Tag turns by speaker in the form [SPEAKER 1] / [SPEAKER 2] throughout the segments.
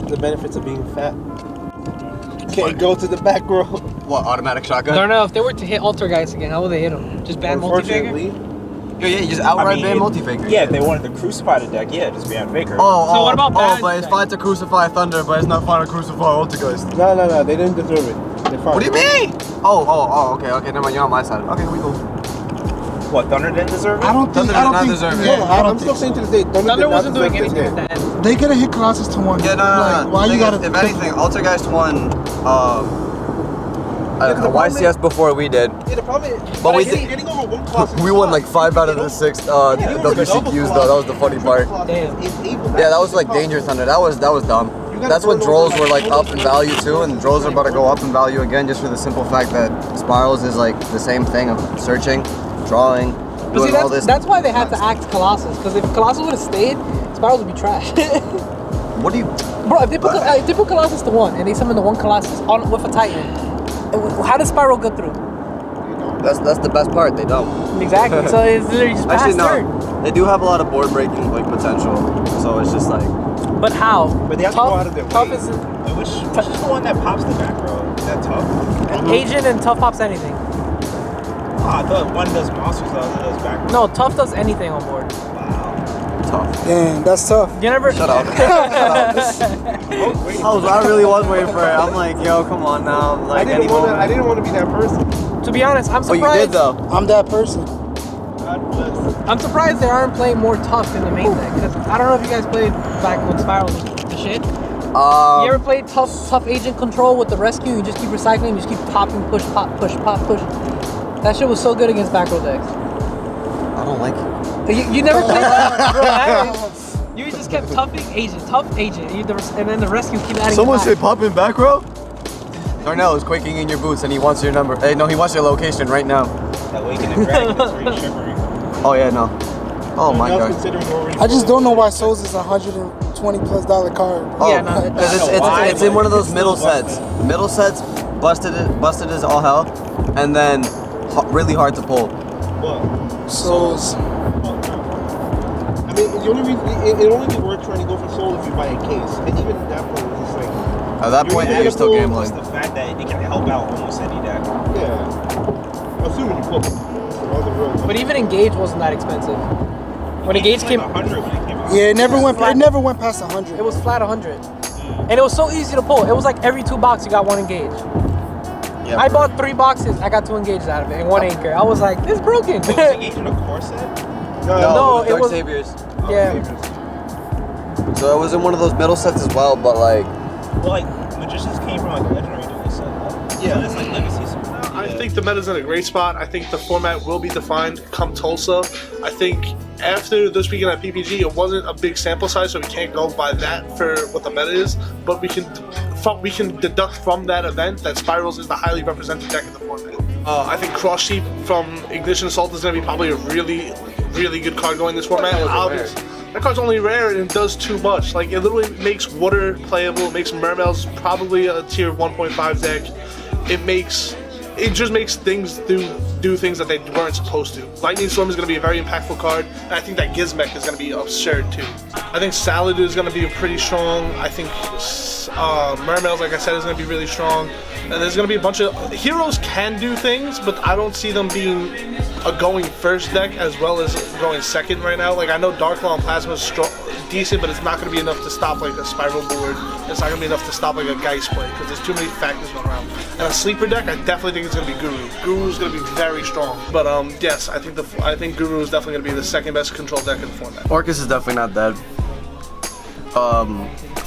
[SPEAKER 1] the benefits of being fat. Can't go to the back row.
[SPEAKER 2] What, automatic shotgun?
[SPEAKER 3] I don't know, if they were to hit Altergeist again, how would they hit him? Just ban multi-figure?
[SPEAKER 2] Yeah, you just outright ban multi-figure.
[SPEAKER 4] Yeah, if they wanted to crucify the deck, yeah, just ban Faker.
[SPEAKER 3] So what about bans?
[SPEAKER 2] but it's fine to crucify Thunder, but it's not fine to crucify Altergeist.
[SPEAKER 1] No, they didn't deserve it. They're fine.
[SPEAKER 2] What do you mean? Okay, never mind, you're on my side. Okay, we go.
[SPEAKER 4] What, Thunder didn't deserve it?
[SPEAKER 5] I don't think.
[SPEAKER 1] Yeah, I'm still saying to this day,
[SPEAKER 3] Thunder wasn't doing anything at the end.
[SPEAKER 5] They could have hit Colossus to 1.
[SPEAKER 2] Yeah, no.
[SPEAKER 5] Why you gotta?
[SPEAKER 2] If anything, Altergeist won. YCS before we did.
[SPEAKER 1] Yeah, the problem is,
[SPEAKER 2] But
[SPEAKER 1] getting over one class
[SPEAKER 2] we won like 5 out of the 6 WCQs though. That was the funny part.
[SPEAKER 3] Damn.
[SPEAKER 2] Yeah, that was like Danger Thunder. That was dumb. That's when Drolls were like up in value too, and Drolls are about to go up in value again, just for the simple fact that Spirals is like the same thing of searching, drawing, doing all this.
[SPEAKER 3] That's why they had to act Colossus, because if Colossus would have stayed, Spirals would be trash.
[SPEAKER 2] What do you?
[SPEAKER 3] Bro, if they put Colossus to 1 and they summon the 1 Colossus on with a Titan, how does Spiral go through?
[SPEAKER 2] That's the best part. They don't.
[SPEAKER 3] Exactly. So it's literally just past turn.
[SPEAKER 2] They do have a lot of board breaking like potential, so it's just like.
[SPEAKER 3] But how?
[SPEAKER 4] But they have to go out of their way.
[SPEAKER 3] Tough is
[SPEAKER 4] Which is the one that pops the back row? Is that Tough?
[SPEAKER 3] Agent and Tough pops anything.
[SPEAKER 4] I thought one does monsters, the other does back row.
[SPEAKER 3] No, Tough does anything on board.
[SPEAKER 2] Tough.
[SPEAKER 5] Damn, that's tough.
[SPEAKER 3] You never.
[SPEAKER 2] Shut up. I really was waiting for it. I'm like, yo, come on now. Like,
[SPEAKER 1] I didn't want to be that person.
[SPEAKER 3] To be honest, I'm surprised.
[SPEAKER 2] Oh, you did though.
[SPEAKER 5] I'm that person.
[SPEAKER 1] God bless.
[SPEAKER 3] I'm surprised they aren't playing more Tough in the main deck, because I don't know if you guys played back when Spiral was the shit. You ever played tough agent control with the rescue? You just keep recycling, you just keep popping, push, pop, push, pop, push. That shit was so good against back row decks.
[SPEAKER 2] I don't like it.
[SPEAKER 3] You never played that? Bro, you just kept tough agent, and then the rescue keep adding.
[SPEAKER 2] Someone say pop in back row? Darnell is quaking in your boots and he wants your number. Hey, no, he wants your location right now.
[SPEAKER 4] Awakening Dragon is very shivery.
[SPEAKER 2] Oh yeah, no. Oh my god.
[SPEAKER 5] I just don't know why Souls is $120+ card.
[SPEAKER 2] Oh,
[SPEAKER 3] Yeah, no,
[SPEAKER 2] it's in one of those middle sets. Middle sets, busted as all hell, and then really hard to pull.
[SPEAKER 1] What?
[SPEAKER 5] Souls.
[SPEAKER 1] I mean, the only reason it only be worth trying to go for Soul if you buy a case, and even at that point, it's like.
[SPEAKER 2] At that point, you're still gambling.
[SPEAKER 4] The fact that it can help out almost any deck.
[SPEAKER 1] Yeah. Assuming you pull it.
[SPEAKER 3] But even Engage wasn't that expensive. When Engage came,
[SPEAKER 4] 100 when it came out.
[SPEAKER 5] Yeah, it never went past 100.
[SPEAKER 3] it was flat 100, and it was so easy to pull. It was like every 2 boxes you got 1 Engage.
[SPEAKER 2] Yeah,
[SPEAKER 3] I bought 3 boxes, I got 2 Engages out of it, and 1 anchor. I was like, this is broken.
[SPEAKER 4] Was Engage in a core set?
[SPEAKER 3] No, it
[SPEAKER 2] Dark
[SPEAKER 3] was-
[SPEAKER 2] Saviors.
[SPEAKER 3] Yeah.
[SPEAKER 2] So it was in one of those middle sets as well, but like.
[SPEAKER 4] Well, like, Magicians came from like a legendary duel set. Yeah. So it's like Legacy.
[SPEAKER 6] I think the meta's in a great spot. I think the format will be defined come Tulsa. I think after this weekend at PPG, it wasn't a big sample size, so we can't go by that for what the meta is. But we can deduct from that event that Spirals is the highly represented deck in the format. I think Cross Sheep from Ignition Assault is going to be probably a really, really good card going this format. Obviously, that card's only rare and it does too much. Like, it literally makes Water playable. It makes Mermails probably a tier 1.5 deck. It just makes things do things that they weren't supposed to. Lightning Storm is going to be a very impactful card, and I think that Gizmek is going to be absurd too. I think Salad is going to be pretty strong. I think Mermails, like I said, is going to be really strong. And there's going to be a bunch of... Heroes can do things, but I don't see them being a going first deck as well as going second right now. Like, I know Darklaw and Plasma is decent, but it's not going to be enough to stop like a Spiral board. It's not going to be enough to stop like a Geist play, because there's too many factors going around. And a sleeper deck, I definitely think it's going to be Guru. Guru's going to be very strong. But yes, I think Guru is definitely going to be the second best control deck in the format.
[SPEAKER 2] Orcus is definitely not dead.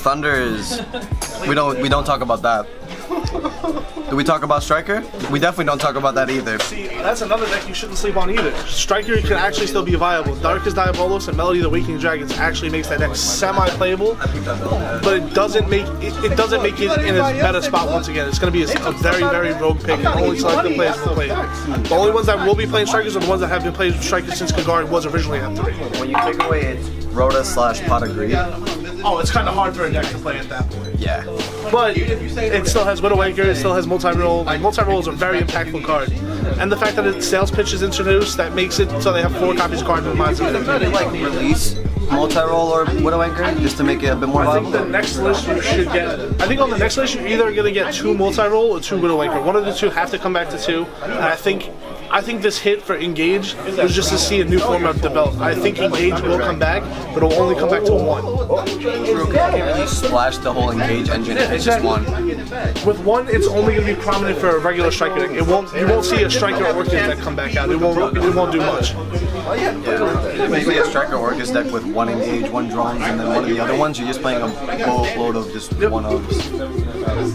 [SPEAKER 2] Thunder is. We don't talk about that. Do we talk about Striker? We definitely don't talk about that either.
[SPEAKER 6] See, that's another deck you shouldn't sleep on either. Striker can actually still be viable. Darkest Diabolos and Melody the Waking Dragons actually makes that deck semi-playable, but it doesn't make it in its meta spot once again. It's going to be a very, very rogue pick, and only selected players will play it. The only ones that will be playing Strikers are the ones that have been playing Strikers since Kagari was originally at 3.
[SPEAKER 2] When you take away its Rhoda / Pot of Greed.
[SPEAKER 6] Oh, it's kind of hard for a deck to play at that point.
[SPEAKER 2] Yeah.
[SPEAKER 6] But it still has Widowmaker, it still has multi-roll. Like, multi-roll is a very impactful card. And the fact that its sales pitch is introduced, that makes it so they have 4 copies of cards in the minds of
[SPEAKER 2] Like release multi-roll or Widow Anchor just to make it a bit more
[SPEAKER 6] I
[SPEAKER 2] viable?
[SPEAKER 6] think the next list you should get. I think on the next list you're either gonna get 2 multi-roll or 2 Widow Anchor. One of the two have to come back to 2. And I think this hit for Engage was just to see a new format develop. I think Engage will come back, but it'll only come back to 1.
[SPEAKER 2] True, you can't really splash the whole Engage engine if it's just 1.
[SPEAKER 6] With 1, it's only gonna be prominent for a regular striker deck. You won't see a striker Orchis deck come back out. It won't do much.
[SPEAKER 2] Yeah, maybe a striker Orchis deck with 1 Engage, 1 drones, and then one of the other ones, you're just playing a boatload of just 1-ofs.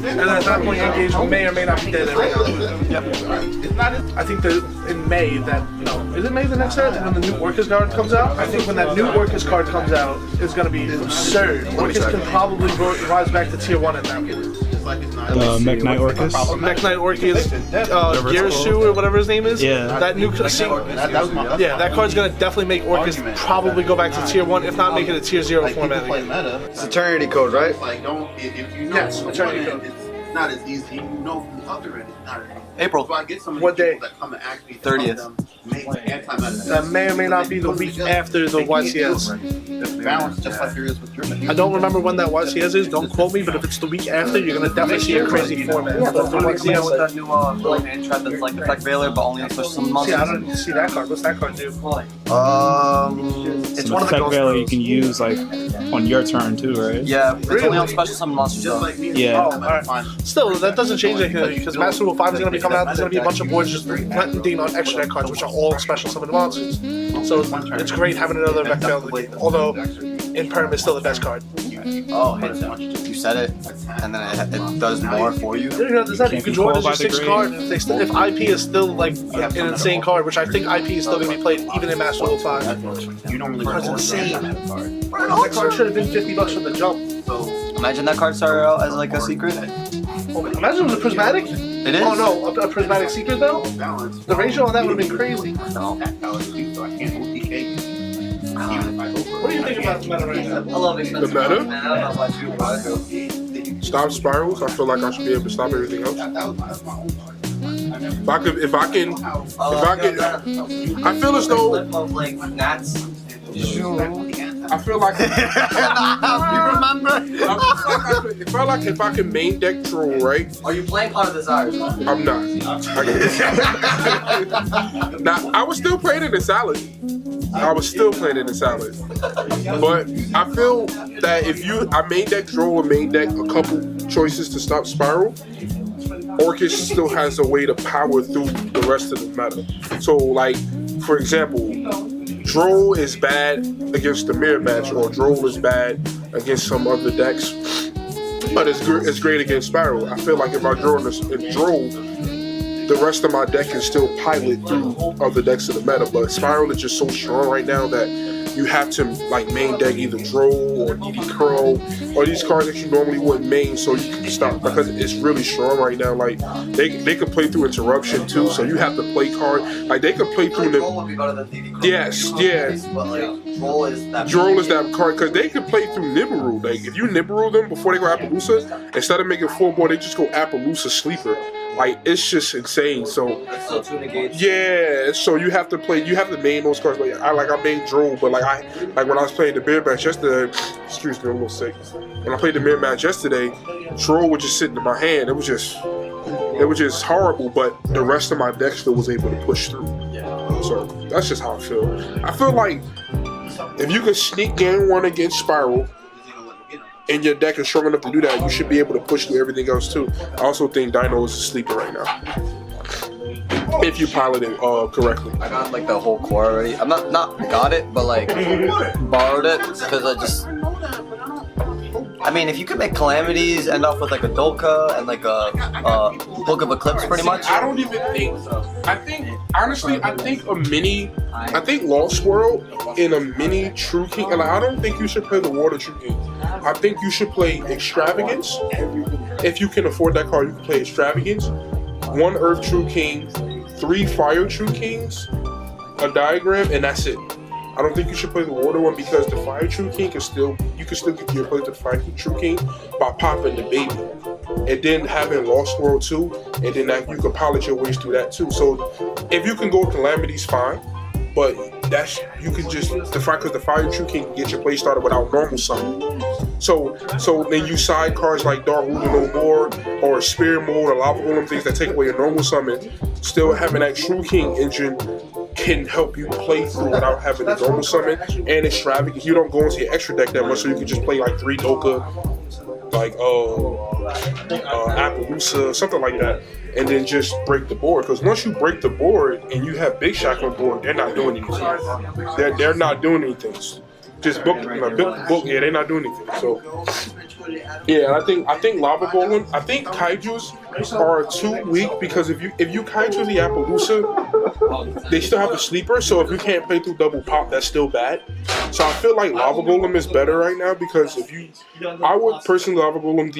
[SPEAKER 6] And at that point, Engage may or may not be dead right now.
[SPEAKER 2] Yep.
[SPEAKER 6] I think that in May, is it May the next set when the new Orcus card comes out? I think when that new Orcus card comes out, it's going to be absurd. Orcus can probably rise back to tier 1 at that point.
[SPEAKER 7] Mech Knight Orcus?
[SPEAKER 6] Mech Knight Orcus, Gearshu or whatever his name is.
[SPEAKER 7] Yeah.
[SPEAKER 6] That new that card's going to definitely make Orcus probably go back to tier 1, if not make it a tier 0 format again.
[SPEAKER 2] It's Eternity Code, right?
[SPEAKER 6] Yes, Eternity Code.
[SPEAKER 8] It's not as easy. You know from the other end, it's not as easy.
[SPEAKER 2] April.
[SPEAKER 8] So I get some of
[SPEAKER 6] What
[SPEAKER 8] these
[SPEAKER 6] day?
[SPEAKER 8] people that come and ask me
[SPEAKER 2] 30th.
[SPEAKER 6] That may or may not be the week after the YCS.
[SPEAKER 8] Balance just like there is with Germany.
[SPEAKER 6] I don't remember when that YCS is, don't quote me, but if it's the week after, you're going to definitely see a crazy format.
[SPEAKER 2] Yeah, that's the one with that new hand trap that's like Effect Veiler, but only on special summon monsters.
[SPEAKER 6] See, I don't see that card. What's that card do?
[SPEAKER 2] It's
[SPEAKER 7] So
[SPEAKER 2] one of the
[SPEAKER 7] Effect
[SPEAKER 2] ghost
[SPEAKER 7] Veiler you
[SPEAKER 2] moves.
[SPEAKER 7] can use like on your turn too, right?
[SPEAKER 2] Yeah, it's only on special summon monsters though.
[SPEAKER 7] Yeah.
[SPEAKER 6] Oh, alright. Still, that doesn't change anything because Master Rule 5 is going to be coming out. There's going to be a bunch of boards just renting on extra deck cards, which are all special summon monsters. So it's great having another Effect Veiler in the game. Although, in Perm is still the best card.
[SPEAKER 2] Oh, you said it, and then it does more for you.
[SPEAKER 6] You can draw it as your 6th card. If IP is still like an insane card, which I think IP is still going to be played even in Master Rule 5. That's insane. That card should have been $50 from the jump.
[SPEAKER 2] Imagine that card started out as like a secret.
[SPEAKER 6] Imagine it was a prismatic.
[SPEAKER 2] It is.
[SPEAKER 6] Oh no, a prismatic secret though? The ratio on that would have been crazy. What do you think about the meta right now?
[SPEAKER 2] I love expensive
[SPEAKER 9] The meta?
[SPEAKER 2] cards, man. I don't know about you, but
[SPEAKER 9] Stop spirals. I feel like I should be able to stop everything else. If I feel as though
[SPEAKER 2] of like gnats.
[SPEAKER 9] I feel like
[SPEAKER 2] You remember?
[SPEAKER 9] it felt like if I can main deck Droll, right?
[SPEAKER 2] Are you playing Heart of Desires?
[SPEAKER 9] I'm not. Now I was still playing in the salad. But I feel that if I main deck Droll or main deck a couple choices to stop spiral, Orchis still has a way to power through the rest of the meta. So like, for example, Droll is bad against the mirror match, or Droll is bad against some other decks, but it's great against Spiral. I feel like if I draw in Droll, the rest of my deck can still pilot through other decks of the meta, but Spiral is just so strong right now that you have to like main deck either Droll or DD Curl or these cards that you normally wouldn't main, so you can stop because it's really strong right now. Like they could play through Interruption too, so you have to play card. Like they could play through
[SPEAKER 2] Droll would be better than DD Curl.
[SPEAKER 9] Yes, yeah.
[SPEAKER 2] But like Droll is that.
[SPEAKER 9] Droll is that card because they can play through Nibiru. Like if you Nibiru them before they go Appaloosa, instead of making 4-board, they just go Appaloosa Sleeper. Like it's just insane. So
[SPEAKER 2] So two negates.
[SPEAKER 9] yeah, so you have to main those cards. Like I made Droll, but like when I was playing the mirror match yesterday, excuse me, I'm a little sick. When I played the mirror match yesterday, Droll would just sit in my hand. It was just horrible. But the rest of my deck still was able to push through. So that's just how I feel. I feel like if you can sneak game 1 against Spiral, and your deck is strong enough to do that, you should be able to push through everything else too. I also think Dino is a sleeper right now. If you pilot it correctly.
[SPEAKER 2] I got like the whole core already. I'm not got it, but like borrowed it because I mean, if you could make Calamities end off with like a Dolka and like a Book of Eclipse, pretty much.
[SPEAKER 9] I don't even think. I think Lost World in a mini True King. And I don't think you should play the Water True King. I think you should play Extravagance. If you can afford that card, you can play Extravagance. 1 Earth True King, 3 Fire True Kings, a Diagram, and that's it. I don't think you should play the Water one because the Fire True King you can still get your play to the Fire True King by popping the baby. And then having Lost World too, and then you can pilot your ways through that too. So if you can go Calamities, fine. But that's you can just the fact because the Fire True King can get your play started without normal summon. So then you side cards like Dark Ruler No More or Spirit Mode or Lava Golem, things that take away your normal summon. Still having that True King engine can help you play through without having the normal summon, and extravagant. You don't go into your extra deck that much, so you can just play like 3 Doka, like Appaloosa, something like that, and then just break the board. Because once you break the board and you have Big Shack on board, they're not doing anything. They're not doing anything. Just book, yeah, they're not doing anything. So yeah, I think Lava Golem, I think Kaijus are too weak because if you Kaiju the Appaloosa, they still have the sleeper. So if you can't play through double pop, that's still bad. So I feel like Lava Golem is better right now because I would personally Lava Golem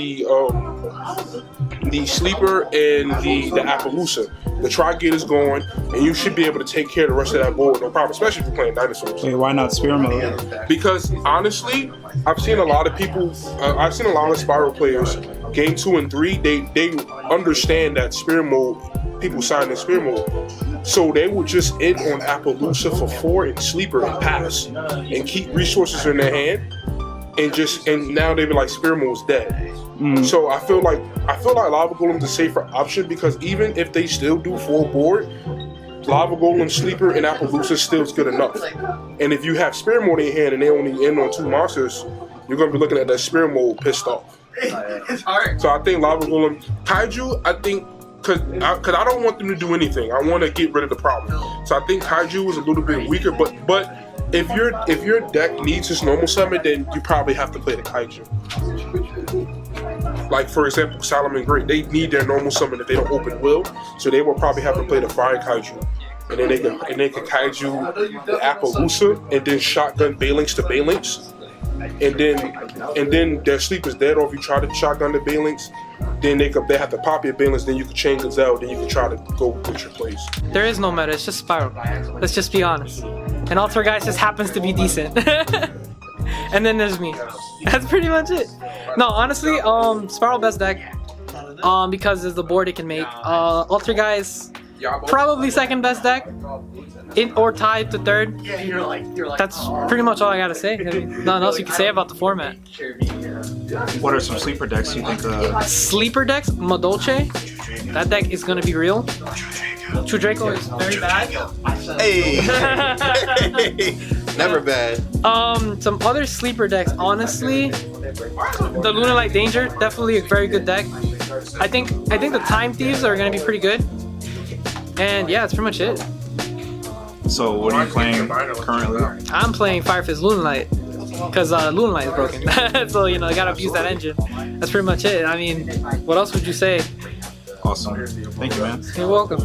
[SPEAKER 9] the sleeper and the Appaloosa. The Tri-Gate is going, and you should be able to take care of the rest of that board, no problem, especially if you're playing dinosaurs.
[SPEAKER 7] Wait, why not Spear Mode?
[SPEAKER 9] Because honestly, I've seen a lot of people, I've seen a lot of Spiral players, game 2 and 3, they understand that Spear Mode, people sign in Spear Mode. So they would just end on Appaloosa for 4 and Sleeper and pass, and keep resources in their hand, and now they be like Spear Mode's dead. So I feel like Lava Golem's a safer option because even if they still do full board, Lava Golem, Sleeper, and Appaloosa still is good enough. And if you have Spear Mode in your hand and they only end on 2 monsters, you're gonna be looking at that Spear Mode pissed off. So I think Lava Golem, Kaiju, I think because I don't want them to do anything. I want to get rid of the problem. So I think Kaiju is a little bit weaker, but if your deck needs its normal summon, then you probably have to play the Kaiju. Like for example, Solomon Great, they need their normal summon if they don't open will, so they will probably have to play the Fire Kaiju, and then they can Kaiju the Appaloosa, and then shotgun Balinks to Balinks, and then their sleep is dead. Or if you try to shotgun the Balinks, then they have to pop your Balinks, then you can chain Gazelle, then you can try to go with your plays.
[SPEAKER 3] There is no meta, it's just Spiral. Let's just be honest. And Alter Guys just happens to be decent. And then there's me. That's pretty much it. No, honestly, Spiral best deck. Because of the board it can make. Alter Guys probably second best deck. Or tied to third. That's pretty much all I gotta say. I mean, nothing else you can say about the format.
[SPEAKER 7] What are some sleeper decks you think?
[SPEAKER 3] Sleeper decks, Madolche. That deck is gonna be real. True Draco is very bad.
[SPEAKER 8] Hey, never bad.
[SPEAKER 3] Some other sleeper decks, honestly, the Lunar Light Danger, definitely a very good deck. I think the Time Thieves are gonna be pretty good. And yeah, that's pretty much it.
[SPEAKER 7] So what are you playing currently?
[SPEAKER 3] I'm playing Fire Fist Lunar Light because Lunar Light is broken. So I gotta use that engine. That's pretty much it. I mean, what else would you say?
[SPEAKER 7] Awesome. Thank you, man.
[SPEAKER 3] You're welcome.